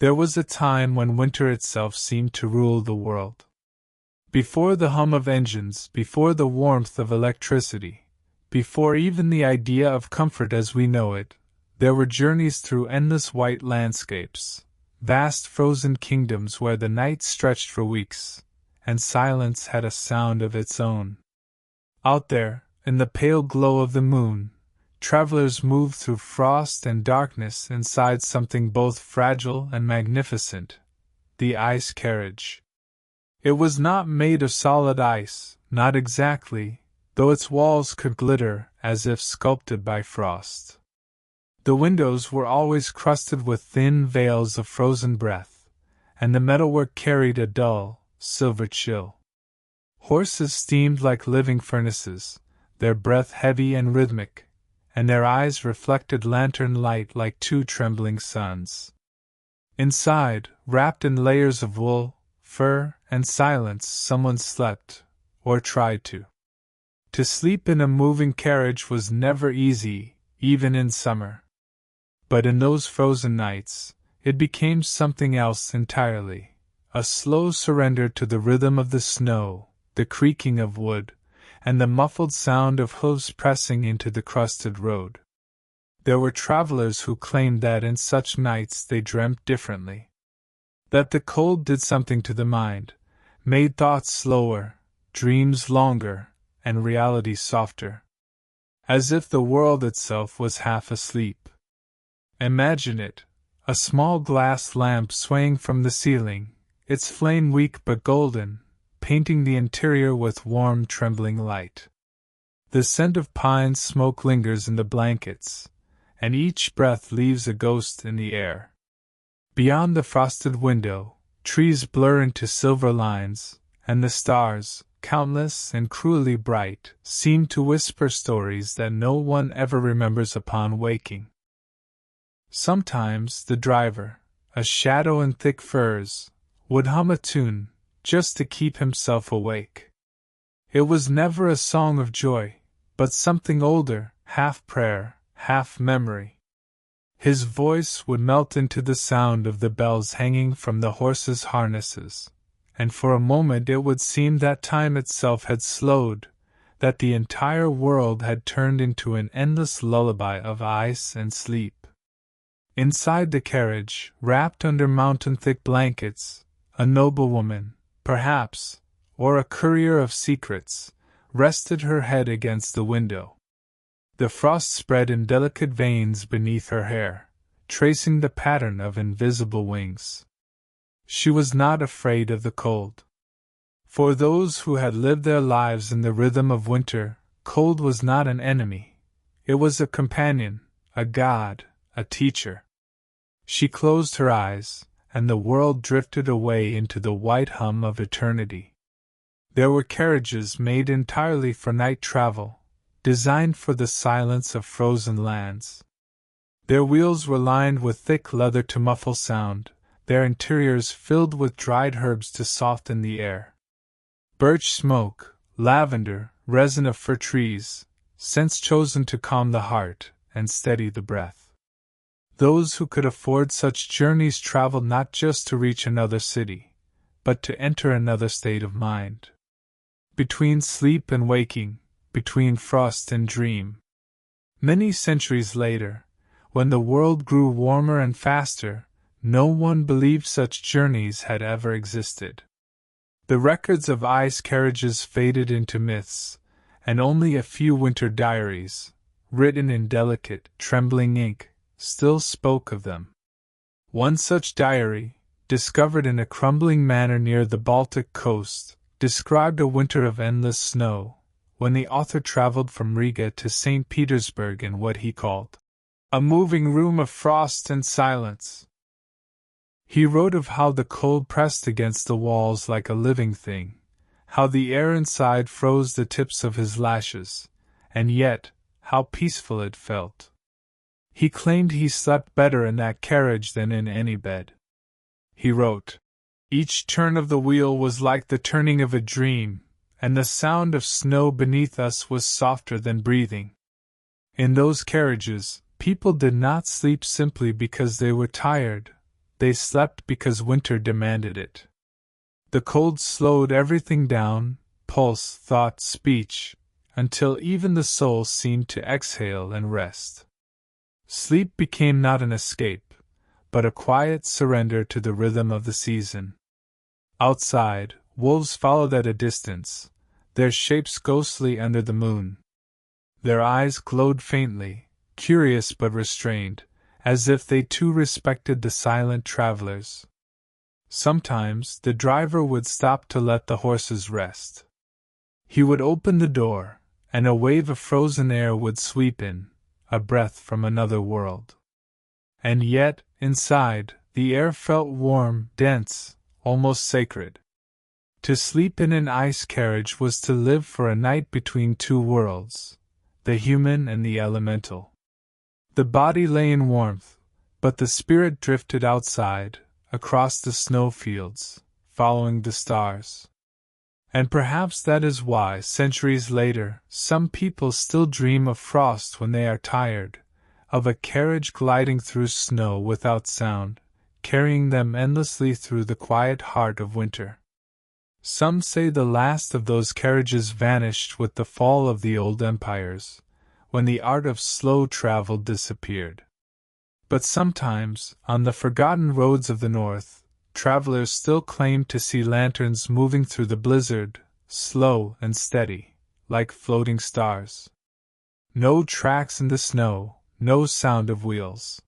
There was a time when winter itself seemed to rule the world. Before the hum of engines, before the warmth of electricity, before even the idea of comfort as we know it, there were journeys through endless white landscapes, vast frozen kingdoms where the night stretched for weeks, and silence had a sound of its own. Out there, in the pale glow of the moon, travelers moved through frost and darkness inside something both fragile and magnificent, the ice carriage. It was not made of solid ice, not exactly, though its walls could glitter as if sculpted by frost. The windows were always crusted with thin veils of frozen breath, and the metalwork carried a dull, silver chill. Horses steamed like living furnaces, their breath heavy and rhythmic, and their eyes reflected lantern light like two trembling suns. Inside, wrapped in layers of wool, fur, and silence, someone slept, or tried to. To sleep in a moving carriage was never easy, even in summer. But in those frozen nights, it became something else entirely, a slow surrender to the rhythm of the snow, the creaking of wood, and the muffled sound of hooves pressing into the crusted road. There were travelers who claimed that in such nights they dreamt differently. That the cold did something to the mind, made thoughts slower, dreams longer, and reality softer. As if the world itself was half asleep. Imagine it, a small glass lamp swaying from the ceiling, its flame weak but golden, painting the interior with warm, trembling light. The scent of pine smoke lingers in the blankets, and each breath leaves a ghost in the air. Beyond the frosted window, trees blur into silver lines, and the stars, countless and cruelly bright, seem to whisper stories that no one ever remembers upon waking. Sometimes the driver, a shadow in thick furs, would hum a tune, just to keep himself awake. It was never a song of joy, but something older, half prayer, half memory. His voice would melt into the sound of the bells hanging from the horses' harnesses, and for a moment it would seem that time itself had slowed, that the entire world had turned into an endless lullaby of ice and sleep. Inside the carriage, wrapped under mountain-thick blankets, a noblewoman, perhaps, or a courier of secrets, rested her head against the window. The frost spread in delicate veins beneath her hair, tracing the pattern of invisible wings. She was not afraid of the cold. For those who had lived their lives in the rhythm of winter, cold was not an enemy. It was a companion, a god, a teacher. She closed her eyes, and the world drifted away into the white hum of eternity. There were carriages made entirely for night travel, designed for the silence of frozen lands. Their wheels were lined with thick leather to muffle sound, their interiors filled with dried herbs to soften the air. Birch smoke, lavender, resin of fir trees, scents chosen to calm the heart and steady the breath. Those who could afford such journeys traveled not just to reach another city, but to enter another state of mind. Between sleep and waking, between frost and dream. Many centuries later, when the world grew warmer and faster, no one believed such journeys had ever existed. The records of ice carriages faded into myths, and only a few winter diaries, written in delicate, trembling ink, still spoke of them. One such diary, discovered in a crumbling manor near the Baltic coast, described a winter of endless snow, when the author traveled from Riga to St. Petersburg in what he called a moving room of frost and silence. He wrote of how the cold pressed against the walls like a living thing, how the air inside froze the tips of his lashes, and yet, how peaceful it felt. He claimed he slept better in that carriage than in any bed. He wrote, "Each turn of the wheel was like the turning of a dream, and the sound of snow beneath us was softer than breathing." In those carriages, people did not sleep simply because they were tired, they slept because winter demanded it. The cold slowed everything down, pulse, thought, speech, until even the soul seemed to exhale and rest. Sleep became not an escape, but a quiet surrender to the rhythm of the season. Outside, wolves followed at a distance, their shapes ghostly under the moon. Their eyes glowed faintly, curious but restrained, as if they too respected the silent travelers. Sometimes the driver would stop to let the horses rest. He would open the door, and a wave of frozen air would sweep in, a breath from another world. And yet, inside, the air felt warm, dense, almost sacred. To sleep in an ice carriage was to live for a night between two worlds, the human and the elemental. The body lay in warmth, but the spirit drifted outside, across the snowfields, following the stars. And perhaps that is why, centuries later, some people still dream of frost when they are tired, of a carriage gliding through snow without sound, carrying them endlessly through the quiet heart of winter. Some say the last of those carriages vanished with the fall of the old empires, when the art of slow travel disappeared. But sometimes, on the forgotten roads of the north, travelers still claim to see lanterns moving through the blizzard, slow and steady, like floating stars. No tracks in the snow, no sound of wheels.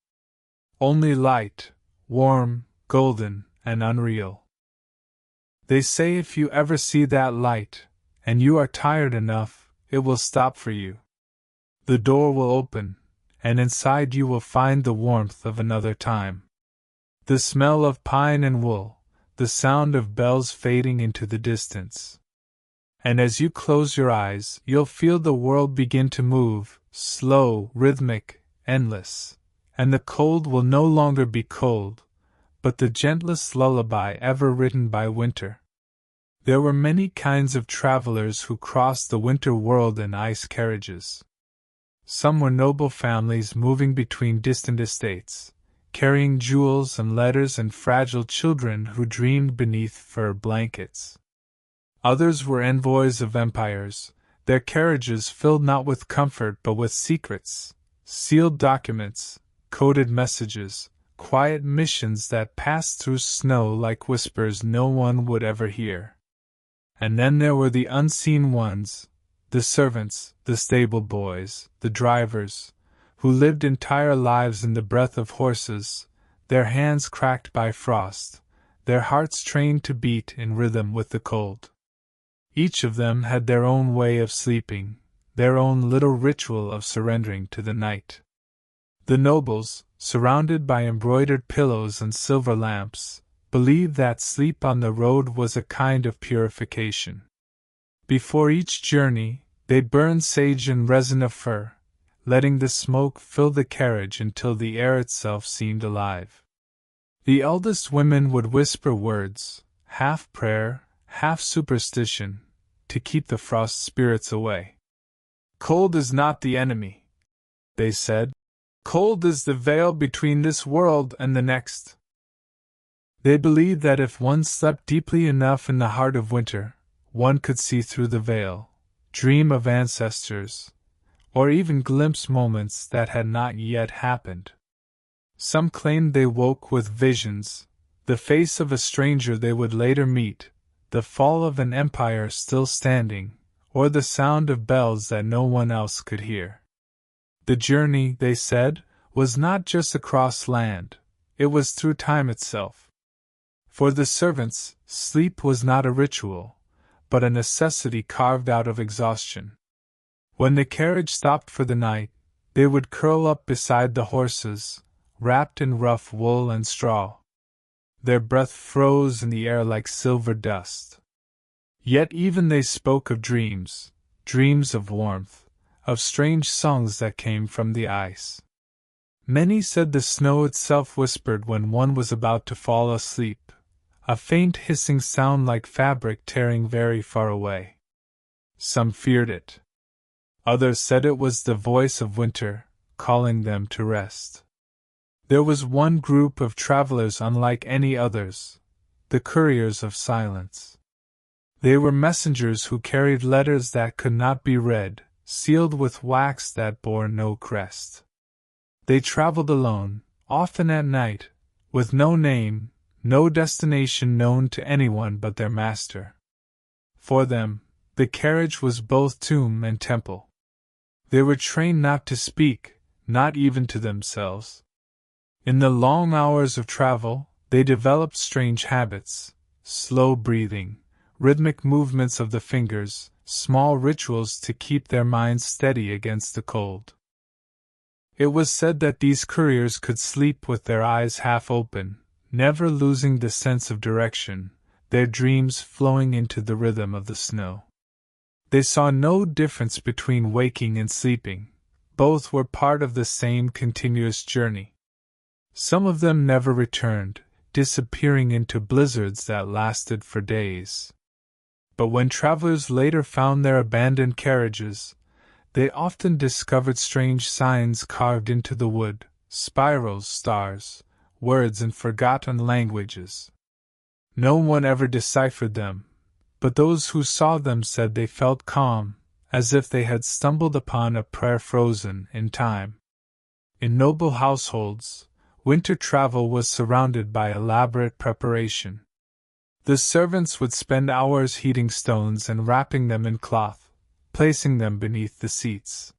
Only light, warm, golden, and unreal. They say if you ever see that light, and you are tired enough, it will stop for you. The door will open, and inside you will find the warmth of another time. The smell of pine and wool, the sound of bells fading into the distance. And as you close your eyes, you'll feel the world begin to move, slow, rhythmic, endless, and the cold will no longer be cold, but the gentlest lullaby ever written by winter. There were many kinds of travelers who crossed the winter world in ice carriages. Some were noble families moving between distant estates, carrying jewels and letters and fragile children who dreamed beneath fur blankets. Others were envoys of empires, their carriages filled not with comfort but with secrets, sealed documents, coded messages, quiet missions that passed through snow like whispers no one would ever hear. And then there were the unseen ones, the servants, the stable boys, the drivers, who lived entire lives in the breath of horses, their hands cracked by frost, their hearts trained to beat in rhythm with the cold. Each of them had their own way of sleeping, their own little ritual of surrendering to the night. The nobles, surrounded by embroidered pillows and silver lamps, believed that sleep on the road was a kind of purification. Before each journey, they burned sage and resin of fir, letting the smoke fill the carriage until the air itself seemed alive. The eldest women would whisper words, half prayer, half superstition, to keep the frost spirits away. "Cold is not the enemy," they said. "Cold is the veil between this world and the next." They believed that if one slept deeply enough in the heart of winter, one could see through the veil, dream of ancestors, or even glimpse moments that had not yet happened. Some claimed they woke with visions, the face of a stranger they would later meet, the fall of an empire still standing, or the sound of bells that no one else could hear. The journey, they said, was not just across land, it was through time itself. For the servants, sleep was not a ritual, but a necessity carved out of exhaustion. When the carriage stopped for the night, they would curl up beside the horses, wrapped in rough wool and straw. Their breath froze in the air like silver dust. Yet even they spoke of dreams, dreams of warmth, of strange songs that came from the ice. Many said the snow itself whispered when one was about to fall asleep, a faint hissing sound like fabric tearing very far away. Some feared it. Others said it was the voice of winter, calling them to rest. There was one group of travelers unlike any others, the couriers of silence. They were messengers who carried letters that could not be read, sealed with wax that bore no crest. They traveled alone, often at night, with no name, no destination known to anyone but their master. For them, the carriage was both tomb and temple. They were trained not to speak, not even to themselves. In the long hours of travel, they developed strange habits, slow breathing, rhythmic movements of the fingers, small rituals to keep their minds steady against the cold. It was said that these couriers could sleep with their eyes half open, never losing the sense of direction, their dreams flowing into the rhythm of the snow. They saw no difference between waking and sleeping. Both were part of the same continuous journey. Some of them never returned, disappearing into blizzards that lasted for days. But when travelers later found their abandoned carriages, they often discovered strange signs carved into the wood, spirals, stars, words in forgotten languages. No one ever deciphered them, but those who saw them said they felt calm, as if they had stumbled upon a prayer frozen in time. In noble households, winter travel was surrounded by elaborate preparation. The servants would spend hours heating stones and wrapping them in cloth, placing them beneath the seats.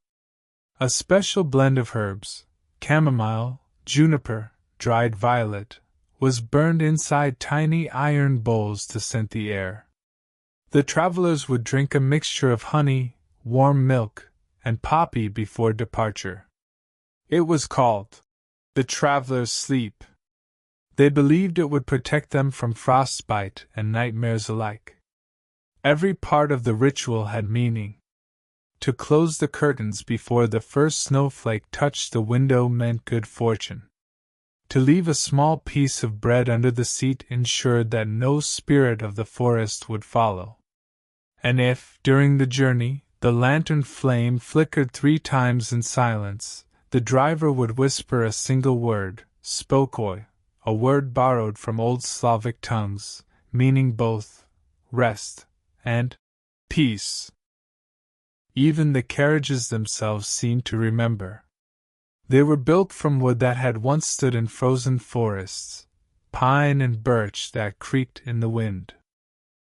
A special blend of herbs, chamomile, juniper, dried violet, was burned inside tiny iron bowls to scent the air. The travelers would drink a mixture of honey, warm milk, and poppy before departure. It was called the traveler's sleep. They believed it would protect them from frostbite and nightmares alike. Every part of the ritual had meaning. To close the curtains before the first snowflake touched the window meant good fortune. To leave a small piece of bread under the seat ensured that no spirit of the forest would follow. And if, during the journey, the lantern flame flickered 3 times in silence, the driver would whisper a single word, spokoj, a word borrowed from old Slavic tongues, meaning both rest and peace. Even the carriages themselves seemed to remember. They were built from wood that had once stood in frozen forests, pine and birch that creaked in the wind.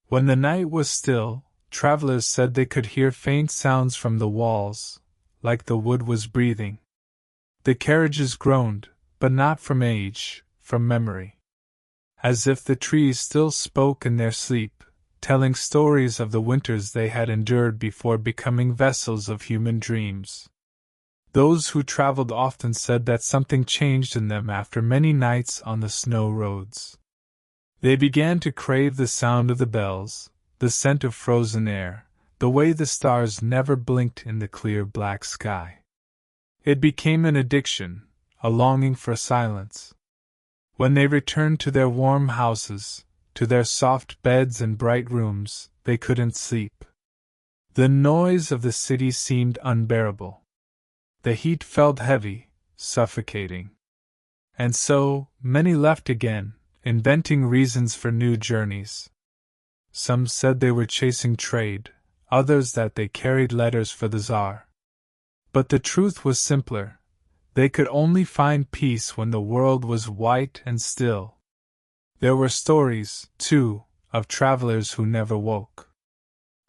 When the night was still, travelers said they could hear faint sounds from the walls, like the wood was breathing. The carriages groaned, but not from age, from memory. As if the trees still spoke in their sleep, telling stories of the winters they had endured before becoming vessels of human dreams. Those who traveled often said that something changed in them after many nights on the snow roads. They began to crave the sound of the bells, the scent of frozen air, the way the stars never blinked in the clear black sky. It became an addiction, a longing for silence. When they returned to their warm houses, to their soft beds and bright rooms, they couldn't sleep. The noise of the city seemed unbearable. The heat felt heavy, suffocating. And so, many left again, inventing reasons for new journeys. Some said they were chasing trade, others that they carried letters for the Tsar. But the truth was simpler. They could only find peace when the world was white and still. There were stories, too, of travelers who never woke.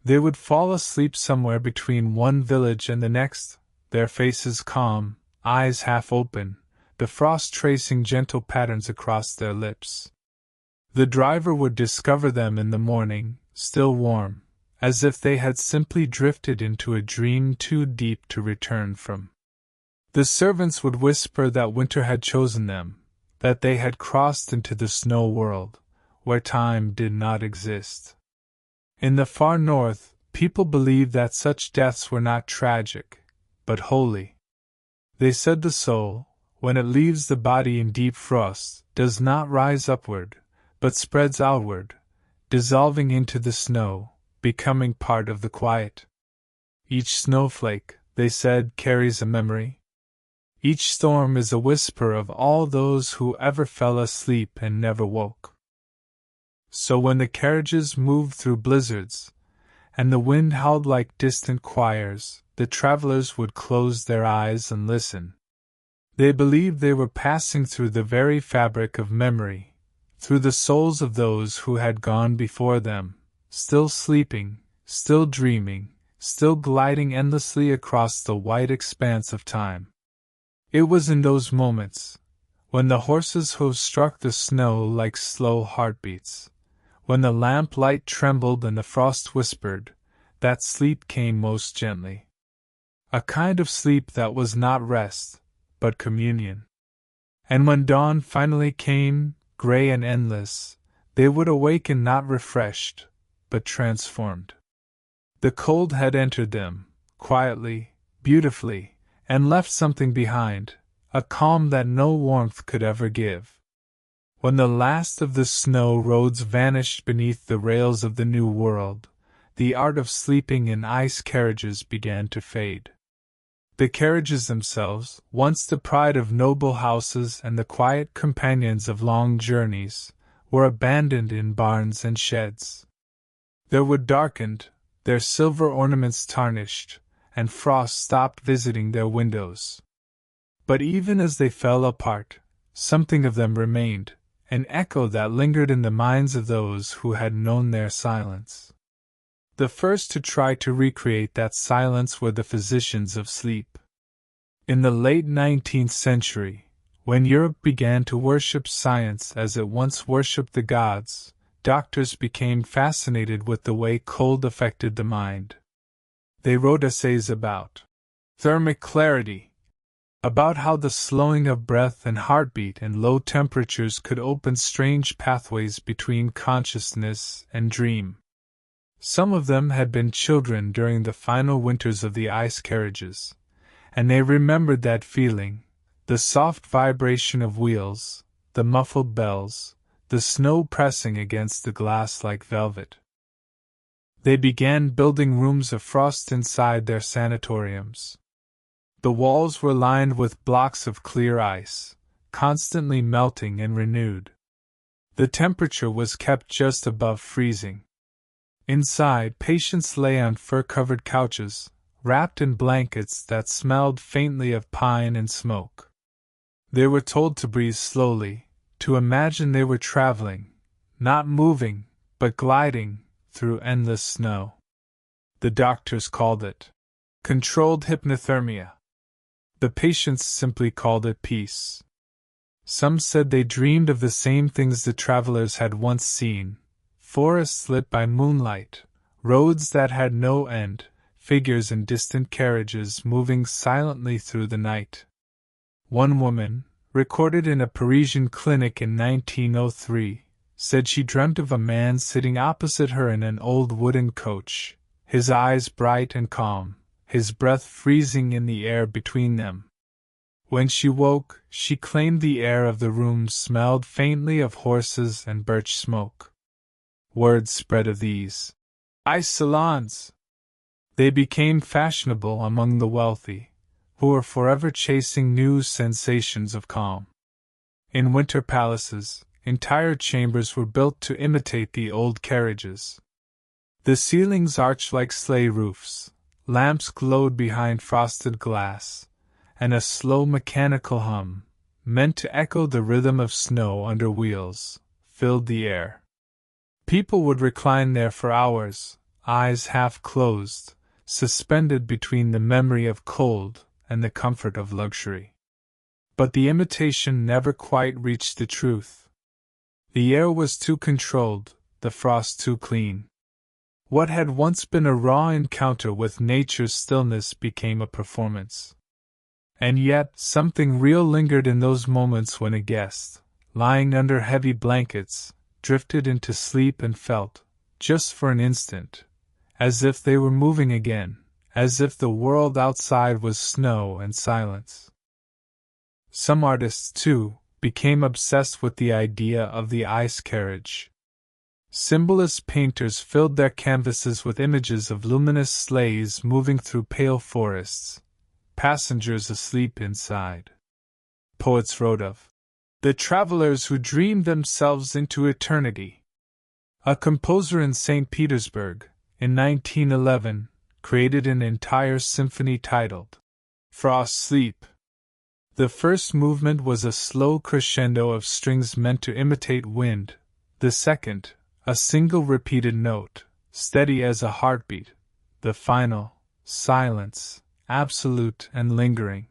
They would fall asleep somewhere between one village and the next, their faces calm, eyes half open, the frost tracing gentle patterns across their lips. The driver would discover them in the morning, still warm, as if they had simply drifted into a dream too deep to return from. The servants would whisper that winter had chosen them, that they had crossed into the snow world, where time did not exist. In the far north, people believed that such deaths were not tragic, but holy. They said the soul, when it leaves the body in deep frost, does not rise upward, but spreads outward, dissolving into the snow, becoming part of the quiet. Each snowflake, they said, carries a memory. Each storm is a whisper of all those who ever fell asleep and never woke. So when the carriages moved through blizzards, and the wind howled like distant choirs, the travelers would close their eyes and listen. They believed they were passing through the very fabric of memory, through the souls of those who had gone before them, still sleeping, still dreaming, still gliding endlessly across the white expanse of time. It was in those moments, when the horses' hooves struck the snow like slow heartbeats, when the lamplight trembled and the frost whispered, that sleep came most gently. A kind of sleep that was not rest, but communion. And when dawn finally came, gray and endless, they would awaken not refreshed, but transformed. The cold had entered them, quietly, beautifully, and left something behind, a calm that no warmth could ever give. When the last of the snow roads vanished beneath the rails of the new world, the art of sleeping in ice carriages began to fade. The carriages themselves, once the pride of noble houses and the quiet companions of long journeys, were abandoned in barns and sheds. Their wood darkened, their silver ornaments tarnished, and frost stopped visiting their windows. But even as they fell apart, something of them remained, an echo that lingered in the minds of those who had known their silence. The first to try to recreate that silence were the physicians of sleep. In the late 19th century, when Europe began to worship science as it once worshipped the gods, doctors became fascinated with the way cold affected the mind. They wrote essays about thermic clarity, about how the slowing of breath and heartbeat and low temperatures could open strange pathways between consciousness and dream. Some of them had been children during the final winters of the ice carriages, and they remembered that feeling, the soft vibration of wheels, the muffled bells, the snow pressing against the glass like velvet. They began building rooms of frost inside their sanatoriums. The walls were lined with blocks of clear ice, constantly melting and renewed. The temperature was kept just above freezing. Inside, patients lay on fur-covered couches, wrapped in blankets that smelled faintly of pine and smoke. They were told to breathe slowly, to imagine they were traveling, not moving, but gliding, through endless snow. The doctors called it controlled hypnothermia. The patients simply called it peace. Some said they dreamed of the same things the travelers had once seen: forests lit by moonlight, roads that had no end, figures in distant carriages moving silently through the night. One woman, recorded in a Parisian clinic in 1903, said she dreamt of a man sitting opposite her in an old wooden coach, his eyes bright and calm, his breath freezing in the air between them. When she woke, she claimed the air of the room smelled faintly of horses and birch smoke. Word spread of these ice salons. They became fashionable among the wealthy, who were forever chasing new sensations of calm. In winter palaces, entire chambers were built to imitate the old carriages. The ceilings arched like sleigh roofs, lamps glowed behind frosted glass, and a slow mechanical hum, meant to echo the rhythm of snow under wheels, filled the air. People would recline there for hours, eyes half closed, suspended between the memory of cold and the comfort of luxury. But the imitation never quite reached the truth. The air was too controlled, the frost too clean. What had once been a raw encounter with nature's stillness became a performance. And yet, something real lingered in those moments when a guest, lying under heavy blankets, drifted into sleep and felt, just for an instant, as if they were moving again, as if the world outside was snow and silence. Some artists, too, became obsessed with the idea of the ice carriage. Symbolist painters filled their canvases with images of luminous sleighs moving through pale forests, passengers asleep inside. poets wrote of. The travelers who dreamed themselves into eternity. A composer in St. Petersburg, in 1911, created an entire symphony titled Frost Sleep. The first movement was a slow crescendo of strings meant to imitate wind, the second, a single repeated note, steady as a heartbeat, the final, silence, absolute and lingering.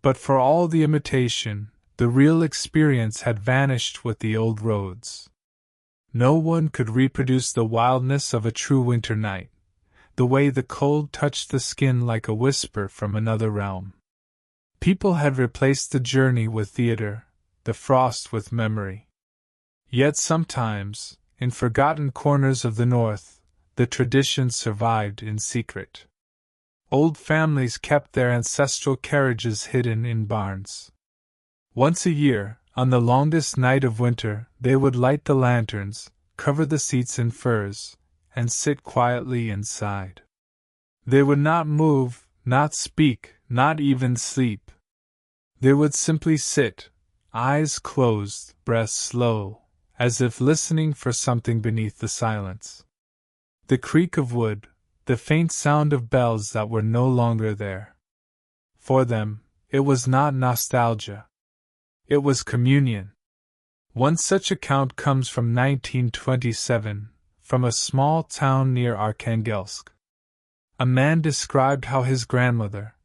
But for all the imitation, the real experience had vanished with the old roads. No one could reproduce the wildness of a true winter night, the way the cold touched the skin like a whisper from another realm. People had replaced the journey with theater, the frost with memory. Yet sometimes, in forgotten corners of the north, the tradition survived in secret. Old families kept their ancestral carriages hidden in barns. Once a year, on the longest night of winter, they would light the lanterns, cover the seats in furs, and sit quietly inside. They would not move, not speak, not even sleep. They would simply sit, eyes closed, breath slow, as if listening for something beneath the silence. The creak of wood, the faint sound of bells that were no longer there. For them, it was not nostalgia. It was communion. One such account comes from 1927, from a small town near Arkhangelsk. A man described how his grandmother,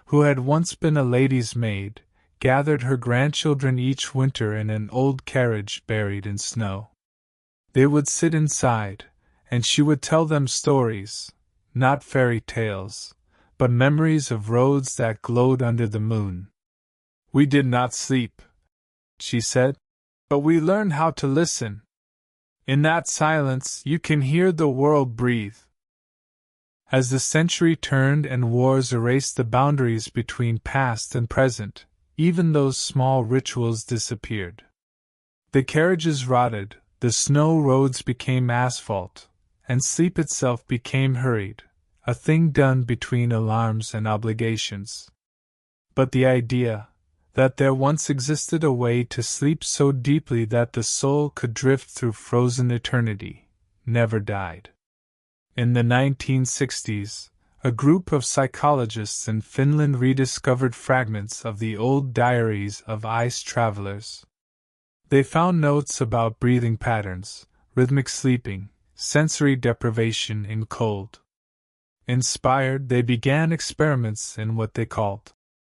who had once been a lady's maid, gathered her grandchildren each winter in an old carriage buried in snow. They would sit inside, and she would tell them stories, not fairy tales, but memories of roads that glowed under the moon. "We did not sleep," she said, "but we learned how to listen. In that silence you can hear the world breathe." As the century turned and wars erased the boundaries between past and present, even those small rituals disappeared. The carriages rotted, the snow roads became asphalt, and sleep itself became hurried, a thing done between alarms and obligations. But the idea that there once existed a way to sleep so deeply that the soul could drift through frozen eternity never died. In the 1960s, a group of psychologists in Finland rediscovered fragments of the old diaries of ice travelers. They found notes about breathing patterns, rhythmic sleeping, sensory deprivation in cold. Inspired, they began experiments in what they called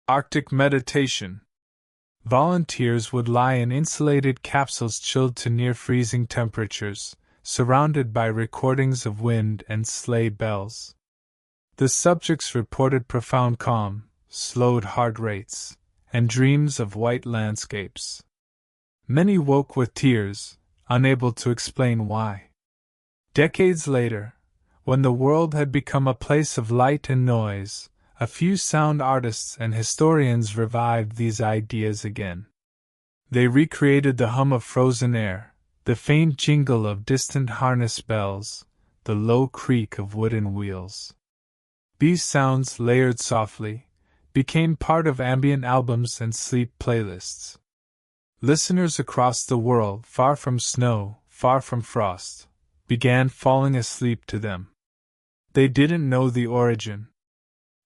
Arctic meditation. Volunteers would lie in insulated capsules chilled to near-freezing temperatures, surrounded by recordings of wind and sleigh bells. The subjects reported profound calm, slowed heart rates, and dreams of white landscapes. Many woke with tears, unable to explain why. Decades later, when the world had become a place of light and noise, a few sound artists and historians revived these ideas again. They recreated the hum of frozen air, the faint jingle of distant harness bells, the low creak of wooden wheels. These sounds, layered softly, became part of ambient albums and sleep playlists. Listeners across the world, far from snow, far from frost, began falling asleep to them. They didn't know the origin.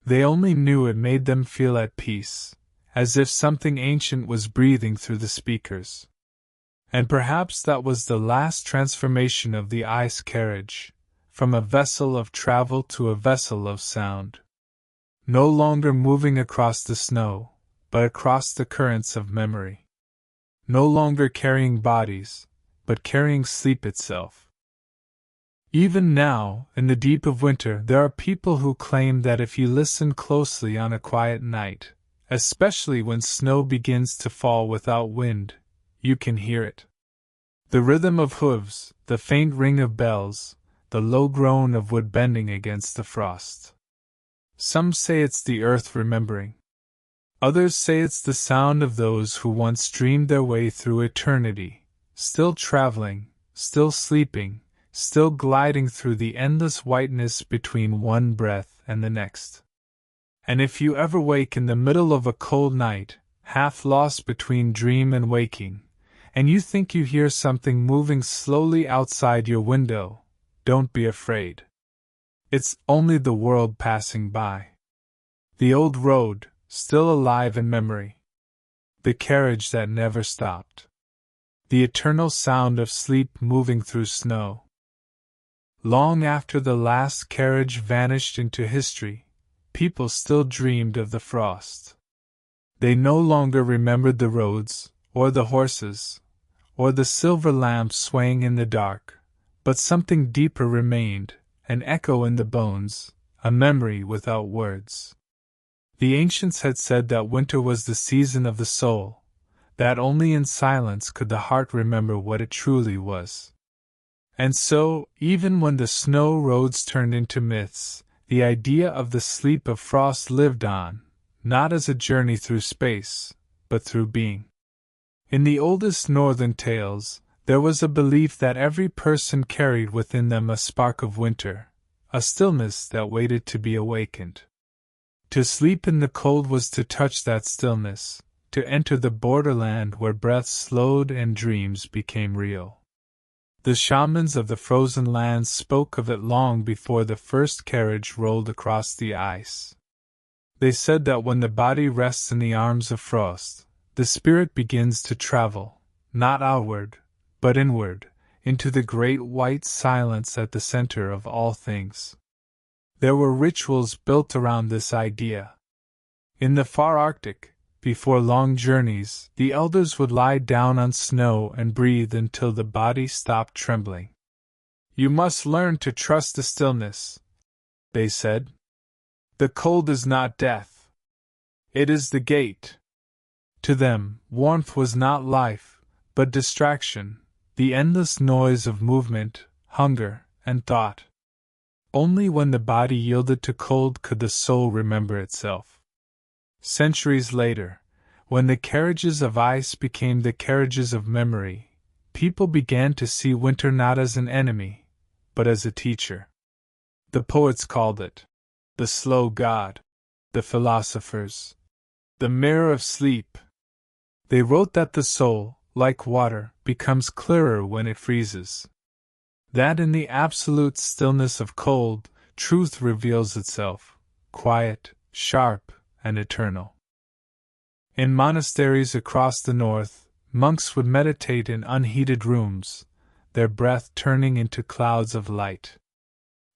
They only knew it made them feel at peace, as if something ancient was breathing through the speakers. And perhaps that was the last transformation of the ice carriage, from a vessel of travel to a vessel of sound. No longer moving across the snow, but across the currents of memory. No longer carrying bodies, but carrying sleep itself. Even now, in the deep of winter, there are people who claim that if you listen closely on a quiet night, especially when snow begins to fall without wind, you can hear it. The rhythm of hooves, the faint ring of bells, the low groan of wood bending against the frost. Some say it's the earth remembering. Others say it's the sound of those who once dreamed their way through eternity, still traveling, still sleeping, still gliding through the endless whiteness between one breath and the next. And if you ever wake in the middle of a cold night, half lost between dream and waking, and you think you hear something moving slowly outside your window, don't be afraid. It's only the world passing by. The old road, still alive in memory. The carriage that never stopped. The eternal sound of sleep moving through snow. Long after the last carriage vanished into history, people still dreamed of the frost. They no longer remembered the roads, or the horses, or the silver lamps swaying in the dark, but something deeper remained, an echo in the bones, a memory without words. The ancients had said that winter was the season of the soul, that only in silence could the heart remember what it truly was. And so, even when the snow roads turned into myths, the idea of the sleep of frost lived on, not as a journey through space, but through being. In the oldest northern tales, there was a belief that every person carried within them a spark of winter, a stillness that waited to be awakened. To sleep in the cold was to touch that stillness, to enter the borderland where breath slowed and dreams became real. The shamans of the frozen lands spoke of it long before the first carriage rolled across the ice. They said that when the body rests in the arms of frost, the spirit begins to travel, not outward, but inward, into the great white silence at the center of all things. There were rituals built around this idea. In the far Arctic, before long journeys, the elders would lie down on snow and breathe until the body stopped trembling. "You must learn to trust the stillness," they said. "The cold is not death. It is the gate." To them, warmth was not life, but distraction, the endless noise of movement, hunger, and thought. Only when the body yielded to cold could the soul remember itself. Centuries later, when the carriages of ice became the carriages of memory, people began to see winter not as an enemy, but as a teacher. The poets called it the slow god, the philosophers, the mirror of sleep. They wrote that the soul, like water, becomes clearer when it freezes. That in the absolute stillness of cold, truth reveals itself, quiet, sharp, and eternal. In monasteries across the north, monks would meditate in unheated rooms, their breath turning into clouds of light.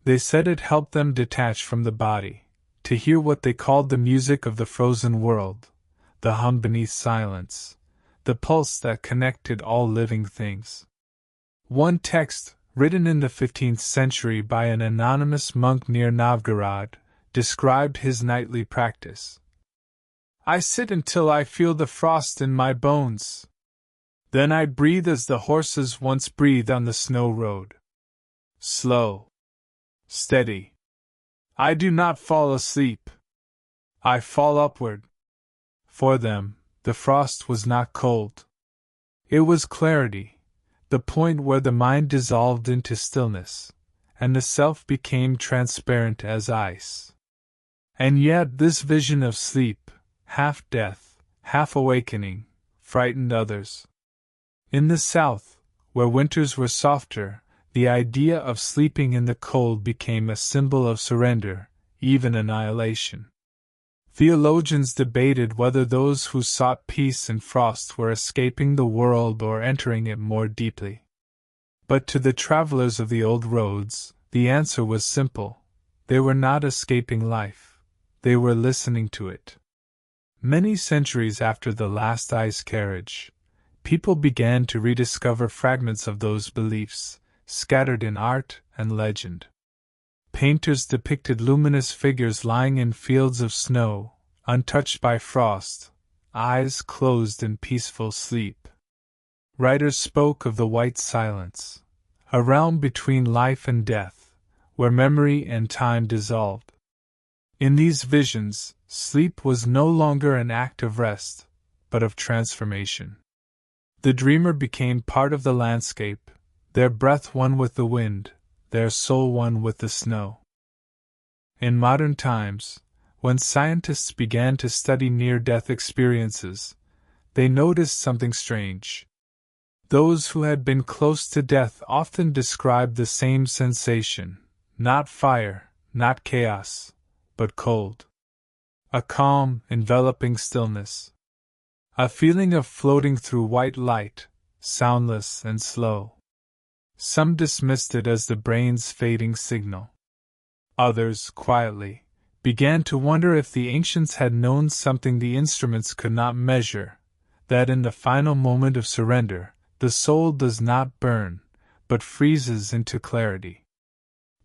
They said it helped them detach from the body, to hear what they called the music of the frozen world, the hum beneath silence, the pulse that connected all living things. One text, written in the 15th century by an anonymous monk near Novgorod, described his nightly practice. "I sit until I feel the frost in my bones. Then I breathe as the horses once breathed on the snow road. Slow. Steady. I do not fall asleep. I fall upward." For them, the frost was not cold. It was clarity, the point where the mind dissolved into stillness, and the self became transparent as ice. And yet this vision of sleep, half death, half awakening, frightened others. In the South, where winters were softer, the idea of sleeping in the cold became a symbol of surrender, even annihilation. Theologians debated whether those who sought peace in frost were escaping the world or entering it more deeply. But to the travelers of the old roads, the answer was simple: they were not escaping life. They were listening to it. Many centuries after the last ice carriage, people began to rediscover fragments of those beliefs, scattered in art and legend. Painters depicted luminous figures lying in fields of snow, untouched by frost, eyes closed in peaceful sleep. Writers spoke of the white silence, a realm between life and death, where memory and time dissolved. In these visions, sleep was no longer an act of rest, but of transformation. The dreamer became part of the landscape, their breath one with the wind, their soul one with the snow. In modern times, when scientists began to study near-death experiences, they noticed something strange. Those who had been close to death often described the same sensation, not fire, not chaos, but cold. A calm, enveloping stillness. A feeling of floating through white light, soundless and slow. Some dismissed it as the brain's fading signal. Others, quietly, began to wonder if the ancients had known something the instruments could not measure, that in the final moment of surrender, the soul does not burn, but freezes into clarity.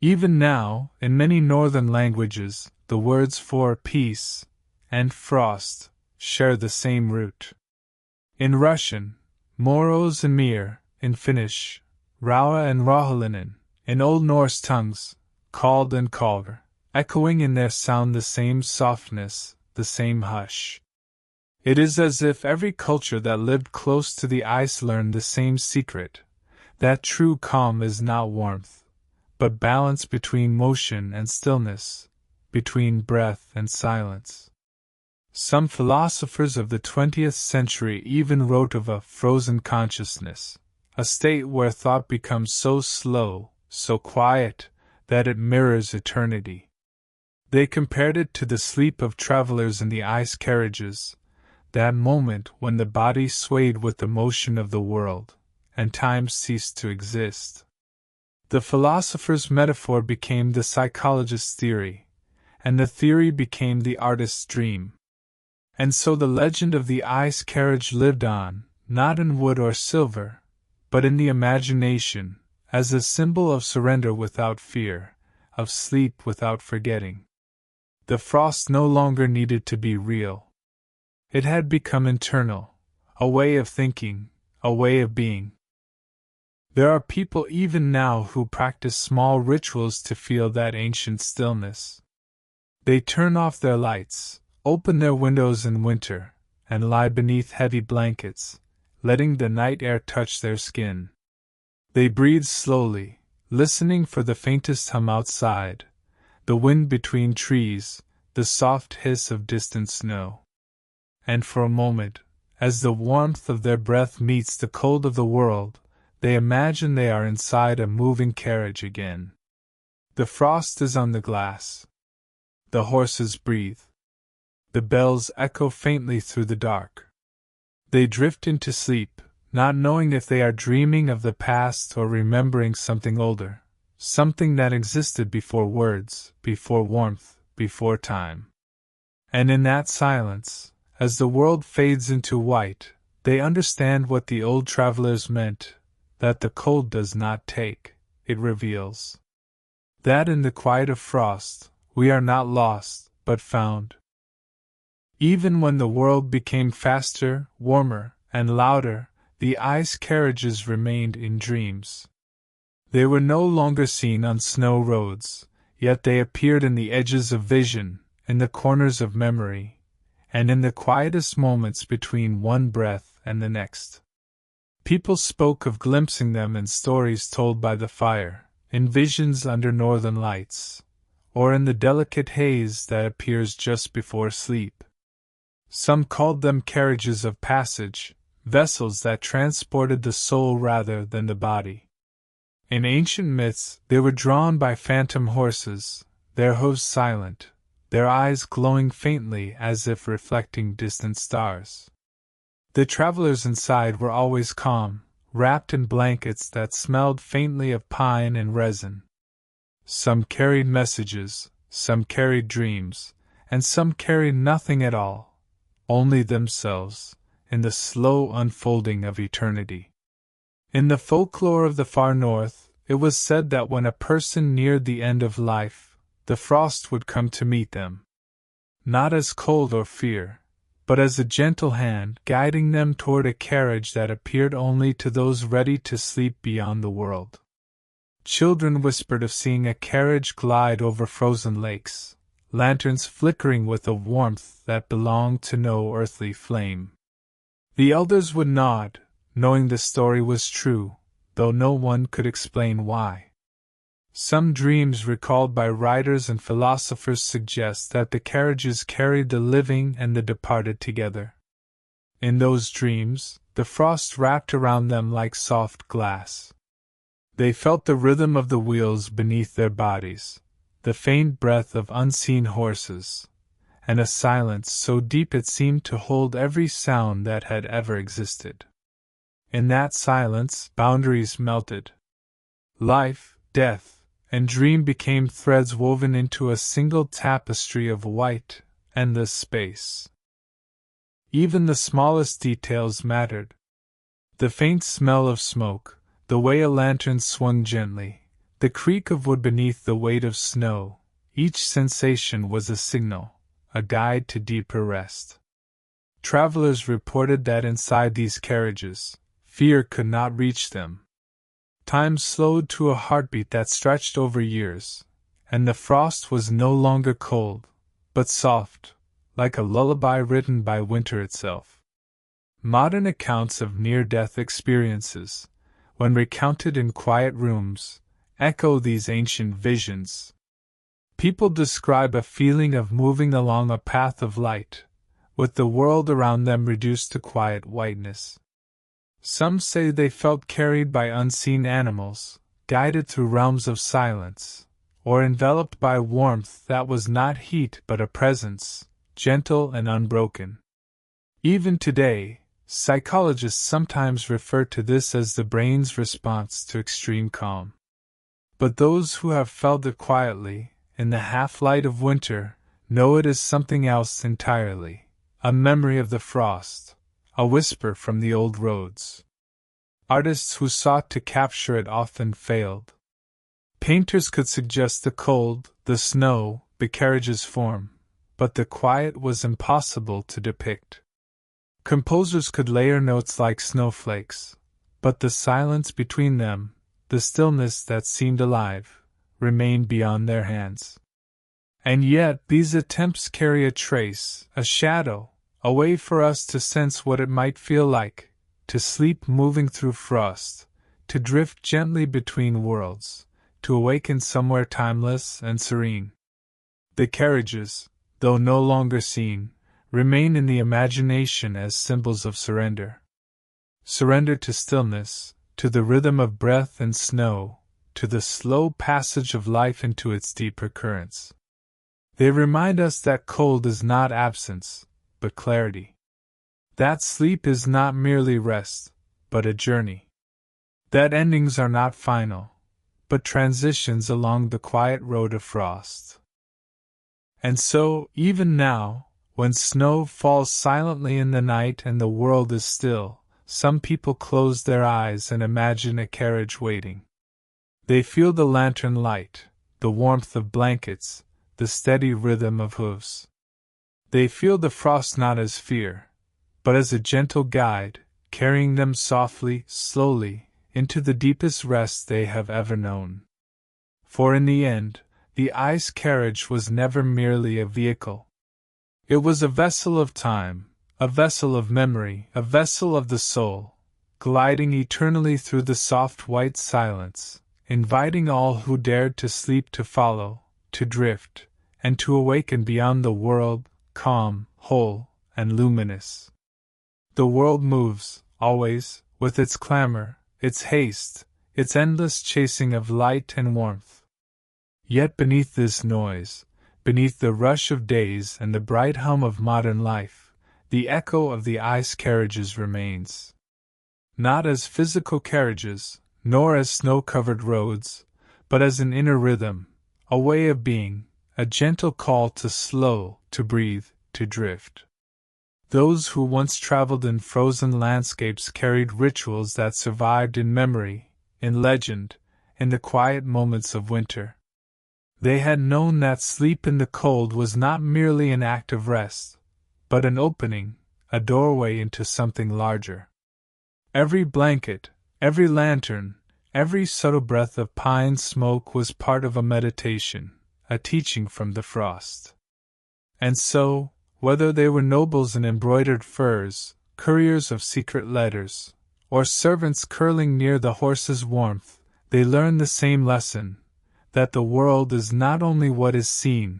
Even now, in many northern languages, the words for peace and frost share the same root. In Russian, Moros and Mir; in Finnish, Rauha and Rauhalinen; in Old Norse tongues, Kald and Kalr, echoing in their sound the same softness, the same hush. It is as if every culture that lived close to the ice learned the same secret, that true calm is not warmth, but balance between motion and stillness, between breath and silence. Some philosophers of the 20th century even wrote of a frozen consciousness, a state where thought becomes so slow, so quiet, that it mirrors eternity. They compared it to the sleep of travelers in the ice carriages, that moment when the body swayed with the motion of the world, and time ceased to exist. The philosopher's metaphor became the psychologist's theory, and the theory became the artist's dream. And so the legend of the ice carriage lived on, not in wood or silver, but in the imagination, as a symbol of surrender without fear, of sleep without forgetting. The frost no longer needed to be real. It had become internal, a way of thinking, a way of being. There are people even now who practice small rituals to feel that ancient stillness. They turn off their lights, open their windows in winter, and lie beneath heavy blankets, letting the night air touch their skin. They breathe slowly, listening for the faintest hum outside, the wind between trees, the soft hiss of distant snow. And for a moment, as the warmth of their breath meets the cold of the world, they imagine they are inside a moving carriage again. The frost is on the glass. The horses breathe. The bells echo faintly through the dark. They drift into sleep, not knowing if they are dreaming of the past or remembering something older, something that existed before words, before warmth, before time. And in that silence, as the world fades into white, they understand what the old travelers meant, that the cold does not take, it reveals. That in the quiet of frost, we are not lost, but found. Even when the world became faster, warmer, and louder, the ice carriages remained in dreams. They were no longer seen on snow roads, yet they appeared in the edges of vision, in the corners of memory, and in the quietest moments between one breath and the next. People spoke of glimpsing them in stories told by the fire, in visions under northern lights, or in the delicate haze that appears just before sleep. Some called them carriages of passage, vessels that transported the soul rather than the body. In ancient myths, they were drawn by phantom horses, their hooves silent, their eyes glowing faintly as if reflecting distant stars. The travelers inside were always calm, wrapped in blankets that smelled faintly of pine and resin. Some carried messages, some carried dreams, and some carried nothing at all, only themselves, in the slow unfolding of eternity. In the folklore of the far north, it was said that when a person neared the end of life, the frost would come to meet them. Not as cold or fear, but as a gentle hand guiding them toward a carriage that appeared only to those ready to sleep beyond the world. Children whispered of seeing a carriage glide over frozen lakes, lanterns flickering with a warmth that belonged to no earthly flame. The elders would nod, knowing the story was true, though no one could explain why. Some dreams recalled by writers and philosophers suggest that the carriages carried the living and the departed together. In those dreams, the frost wrapped around them like soft glass. They felt the rhythm of the wheels beneath their bodies, the faint breath of unseen horses, and a silence so deep it seemed to hold every sound that had ever existed. In that silence, boundaries melted. Life, death, and dream became threads woven into a single tapestry of white, endless space. Even the smallest details mattered. The faint smell of smoke, the way a lantern swung gently, the creak of wood beneath the weight of snow, each sensation was a signal, a guide to deeper rest. Travelers reported that inside these carriages, fear could not reach them. Time slowed to a heartbeat that stretched over years, and the frost was no longer cold, but soft, like a lullaby written by winter itself. Modern accounts of near-death experiences, when recounted in quiet rooms, echo these ancient visions. People describe a feeling of moving along a path of light, with the world around them reduced to quiet whiteness. Some say they felt carried by unseen animals, guided through realms of silence, or enveloped by warmth that was not heat but a presence, gentle and unbroken. Even today, psychologists sometimes refer to this as the brain's response to extreme calm. But those who have felt it quietly, in the half-light of winter, know it is something else entirely, a memory of the frost, a whisper from the old roads. Artists who sought to capture it often failed. Painters could suggest the cold, the snow, the carriage's form, but the quiet was impossible to depict. Composers could layer notes like snowflakes, but the silence between them, the stillness that seemed alive, remained beyond their hands. And yet these attempts carry a trace, a shadow, a way for us to sense what it might feel like, to sleep moving through frost, to drift gently between worlds, to awaken somewhere timeless and serene. The carriages, though no longer seen, remain in the imagination as symbols of surrender. Surrender to stillness, to the rhythm of breath and snow, to the slow passage of life into its deeper currents. They remind us that cold is not absence, but clarity. That sleep is not merely rest, but a journey. That endings are not final, but transitions along the quiet road of frost. And so, even now, when snow falls silently in the night and the world is still, some people close their eyes and imagine a carriage waiting. They feel the lantern light, the warmth of blankets, the steady rhythm of hooves. They feel the frost not as fear, but as a gentle guide, carrying them softly, slowly, into the deepest rest they have ever known. For in the end, the ice carriage was never merely a vehicle. It was a vessel of time, a vessel of memory, a vessel of the soul, gliding eternally through the soft white silence, inviting all who dared to sleep to follow, to drift, and to awaken beyond the world, calm, whole, and luminous. The world moves, always, with its clamor, its haste, its endless chasing of light and warmth. Yet beneath this noise, beneath the rush of days and the bright hum of modern life, the echo of the ice carriages remains. Not as physical carriages, nor as snow-covered roads, but as an inner rhythm, a way of being, a gentle call to slow, to breathe, to drift. Those who once traveled in frozen landscapes carried rituals that survived in memory, in legend, in the quiet moments of winter. They had known that sleep in the cold was not merely an act of rest, but an opening, a doorway into something larger. Every blanket, every lantern, every subtle breath of pine smoke was part of a meditation, a teaching from the frost. And so, whether they were nobles in embroidered furs, couriers of secret letters, or servants curling near the horse's warmth, they learned the same lesson, that the world is not only what is seen,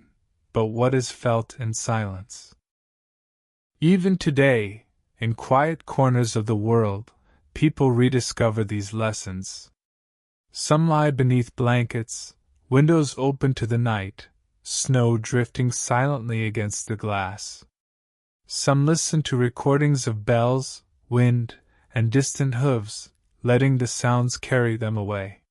but what is felt in silence. Even today, In quiet corners of the world, people rediscover these lessons. Some lie beneath blankets, windows open to the night, snow drifting silently against the glass. Some listen to recordings of bells, wind, and distant hooves, letting the sounds carry them away.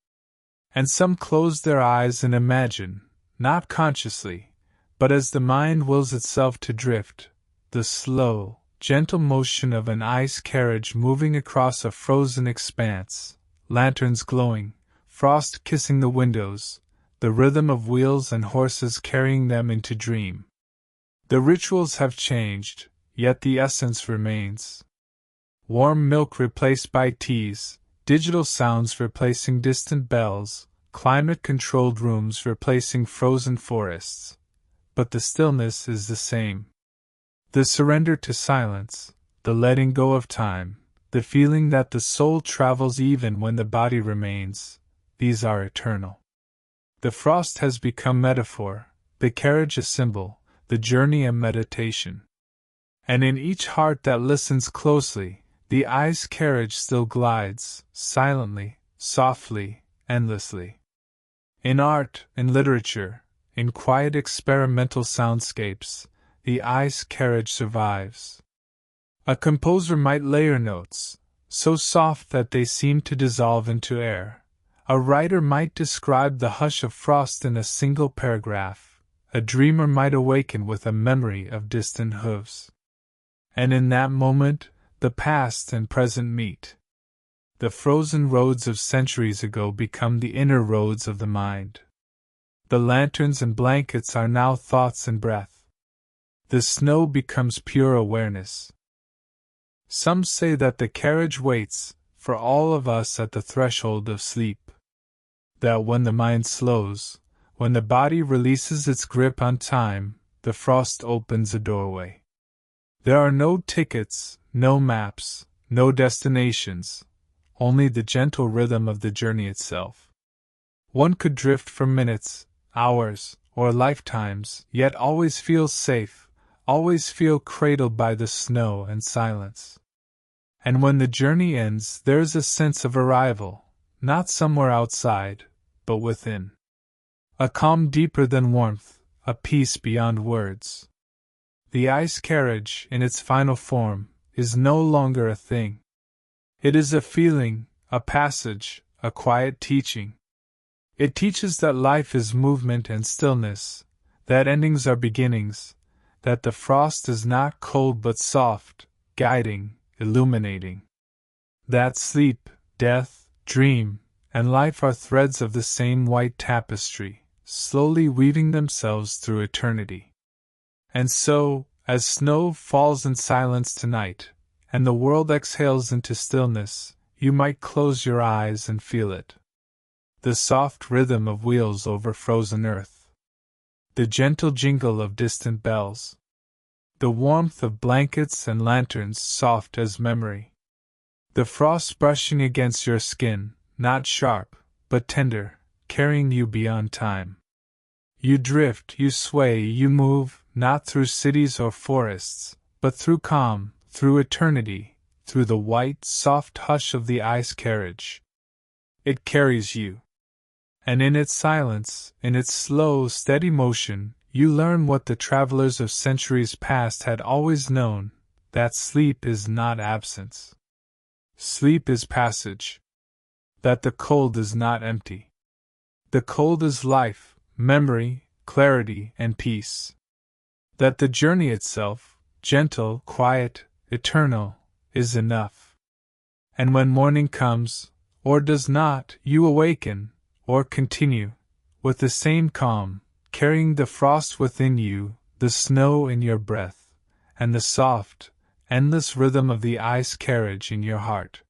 And some close their eyes and imagine, not consciously, but as the mind wills itself to drift, the slow, gentle motion of an ice carriage moving across a frozen expanse, lanterns glowing, frost kissing the windows, the rhythm of wheels and horses carrying them into dream. The rituals have changed, yet the essence remains. Warm milk replaced by teas, digital sounds replacing distant bells, climate-controlled rooms replacing frozen forests. But the stillness is the same. The surrender to silence, the letting go of time, the feeling that the soul travels even when the body remains, these are eternal. The frost has become metaphor, the carriage a symbol, the journey a meditation. And in each heart that listens closely, the ice carriage still glides, silently, softly, endlessly. In art, in literature, in quiet experimental soundscapes, the ice carriage survives. A composer might layer notes, so soft that they seem to dissolve into air. A writer might describe the hush of frost in a single paragraph. A dreamer might awaken with a memory of distant hooves. And in that moment, the past and present meet. The frozen roads of centuries ago become the inner roads of the mind. The lanterns and blankets are now thoughts and breath. The snow becomes pure awareness. Some say that the carriage waits for all of us at the threshold of sleep. That when the mind slows, when the body releases its grip on time, the frost opens a doorway. There are no tickets, no maps, no destinations, only the gentle rhythm of the journey itself. One could drift for minutes, hours, or lifetimes, yet always feel safe, always feel cradled by the snow and silence. And when the journey ends, there is a sense of arrival, not somewhere outside, but within. A calm deeper than warmth, a peace beyond words. The ice carriage, in its final form, is no longer a thing. It is a feeling, a passage, a quiet teaching. It teaches that life is movement and stillness, that endings are beginnings, that the frost is not cold but soft, guiding, illuminating. That sleep, death, dream, and life are threads of the same white tapestry, slowly weaving themselves through eternity. And so, as snow falls in silence tonight, and the world exhales into stillness, you might close your eyes and feel it. The soft rhythm of wheels over frozen earth. The gentle jingle of distant bells. The warmth of blankets and lanterns soft as memory. The frost brushing against your skin, not sharp, but tender, carrying you beyond time. You drift, you sway, you move, not through cities or forests, but through calm, through eternity, through the white, soft hush of the ice carriage. It carries you. And in its silence, in its slow, steady motion, you learn what the travelers of centuries past had always known, that sleep is not absence. Sleep is passage. That the cold is not empty. The cold is life, memory, clarity, and peace. That the journey itself, gentle, quiet, eternal, is enough. And when morning comes, or does not, you awaken, or continue, with the same calm, carrying the frost within you, the snow in your breath, and the soft, endless rhythm of the ice carriage in your heart.